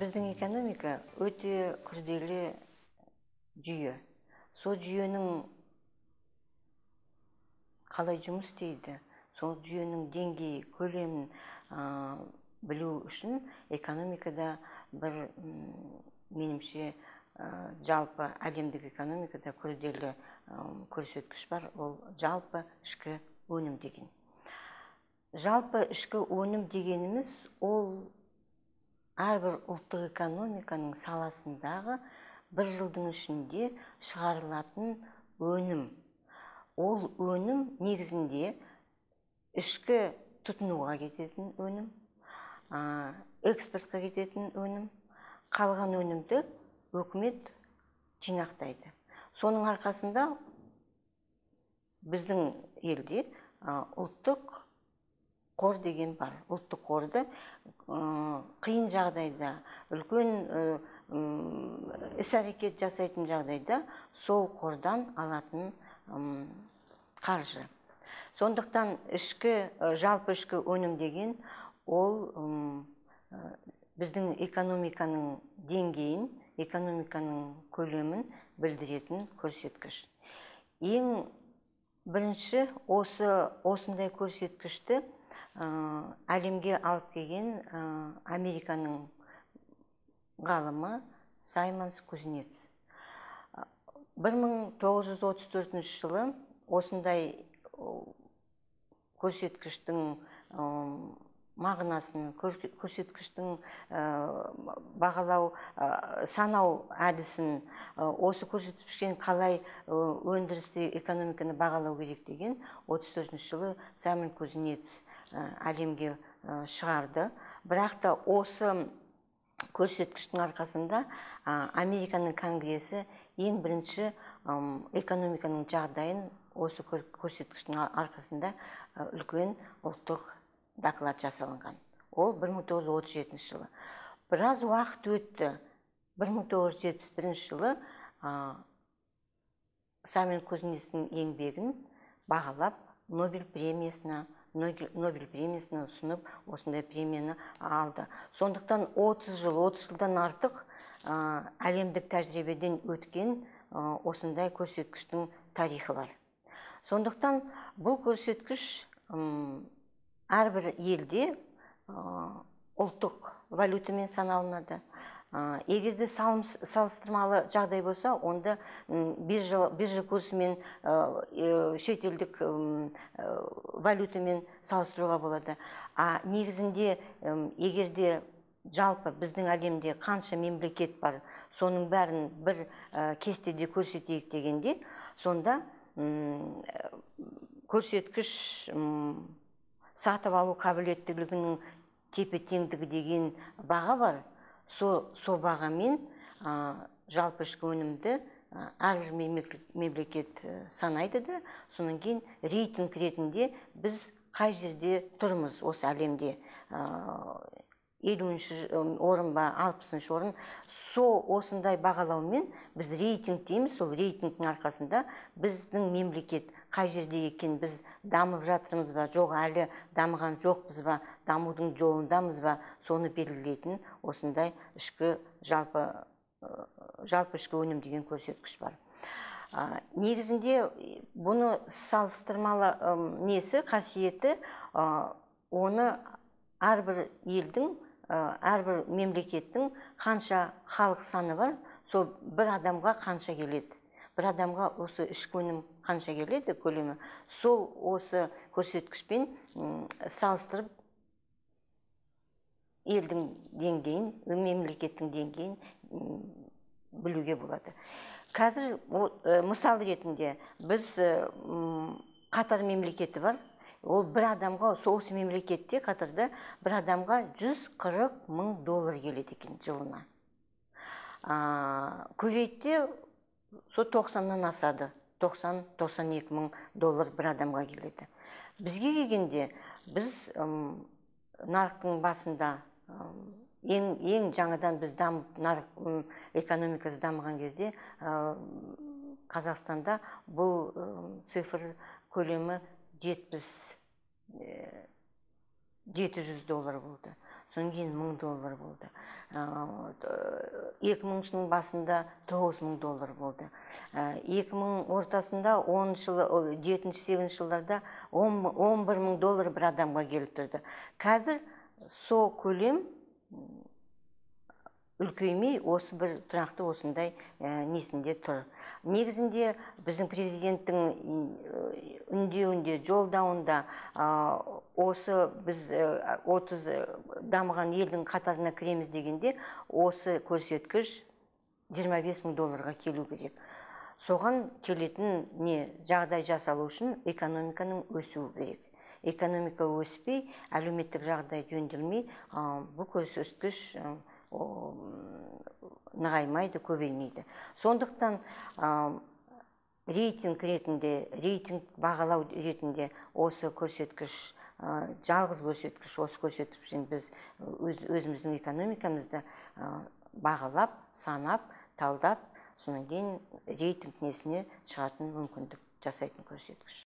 Біздің экономика өте күрделі жүйе. Сол жүйенің қалай жұмыс істейді, сол жүйенің деңгейі, көлемін білу үшін экономикада бір, меніңше, жалпы әлемдік экономикада күрделі көрсеткіш бар, ол жалпы ішкі өнім деген. Жалпы ішкі өнім дегеніміз ол әрбір ұлттық экономиканың саласындағы бір жылдың ішінде шығарылатын өнім. Ол өнім негізінде ішкі тұтынуға кететін өнім, экспортқа кететін өнім, қалған өнімді үкімет жинақтайды. Соның арқасында біздің елде ұлттық қор деген бар. Ұлттық қорды қиын жағдайда, үлкен іс-әрекет жасайтын жағдайда сол қордан алатын қаржы. Сондықтан жалпы ішкі өнім деген ол біздің экономиканың деңгейін, экономиканың көлемін білдіретін көрсеткіш. Ең бірінші осындай көрсеткішті әлемге алып келген Американың ғалымы Саймонс Кузнец. 1934 жылы осындай көрсеткіштің мағынасын, көрсеткіштің бағалау, санау әдісін, осы көрсеткішпен қалай өндірісті экономиканы бағалау керек деген 34 жылы Саймон Кузнец әлемге шығарды. Бірақ та осы көрсеткіштің арқасында Американың конгресі ең бірінші экономиканың жағдайын осы көрсеткіштің арқасында үлкен ұлттық доклад жасалынған. Ол 1937 жылы. Біраз уақыт өтті. 1971 жылы Саймон Кузнецтің еңбегін бағалап Нобель премиясына ұсынып, осындай премияны алды. Сондықтан 30 жылдан артық әлемдік тәжірибеден өткен осындай көрсеткіштің тарихы бар. Сондықтан бұл көрсеткіш әрбір елде ұлттық валютамен саналынады. Егерде салыстырмалы жағдай болса, онда биржа курсымен, шетелдік валютамен салыстыруға болады. Негізінде, егерде жалпы біздің әлемде қанша мемлекет бар, соның бәрін бір кестеде көрсетейік дегенде, сонда көрсеткіш сатып алу қабілеттілігінің тепе-теңдігі деген баға бар. Сол бағамен жалпы ішкі өнімді әрбір мемлекет санайды да, содан кейін рейтинг ретінде біз қай жерде тұрмыз осы әлемде, 50-ші орын ба, 60-ші орын, осындай бағалаумен біз рейтинг дейміз. Сол рейтингтің арқасында біздің мемлекет қай жерде екен, біз дамып жатырмыз ба, жоқ әлі дамыған жоқпыз ба, дамудың жолындамыз ба, соны белгілейтін осындай жалпы ішкі өнім деген көрсеткіш бар. Негізінде бұны салыстырмалы қасиеті, оны әрбір елдің, әрбір мемлекеттің қанша халық саны бар, сол бір адамға қанша келеді. Бір адамға осы ішкі өнім қанша келеді, көлемі, сол осы көрсеткішпен салыстырып елдің деңгейін, мемлекеттің деңгейін білуге болады. Қазір мысал ретінде біз Қатар мемлекеті бар. Ол бір адамға, осы мемлекетте, Қатарда бір адамға $140 000 келеді екен жылына. Кувейтте 90-нан асады, $90-92 000 бір адамға келеді. Бізге келгенде, біз нарықтың басында, ең жаңадан біз экономикасы дамыған кезде, Қазақстанда бұл цифр көлемі $700 болды. содан кейін $1000 болды. 2000 жылдың басында $9000 болды. 2000 ортасында 10 жылы 7-8 жылдарда $11000 бір адамға келіп тұрды. Қазір со көлем үлкеймей осы бір тұрақты осындай несінде тұр. Негізінде біздің президенттің үндеуінде, жолдауында осы біз 30 дамыған елдің қатарына кіреміз дегенде осы көрсеткіш $25000 келу керек. Соған келетін жағдай жасалу үшін экономиканың өсуі керек. Экономика өспей, әлеуметтік жағдай жөнделмей, бұл көрсеткіш нығаймайды, көбеймейді. Сондықтан рейтинг бағалау ретінде осы көрсеткіш, жалғыз көрсеткіш, осы көрсеткішпен біз өзіміздің экономикамызды бағалап, санап, талдап, содан кейін рейтинг несіне шығатын мүмкіндік жасайтын көрсеткіш.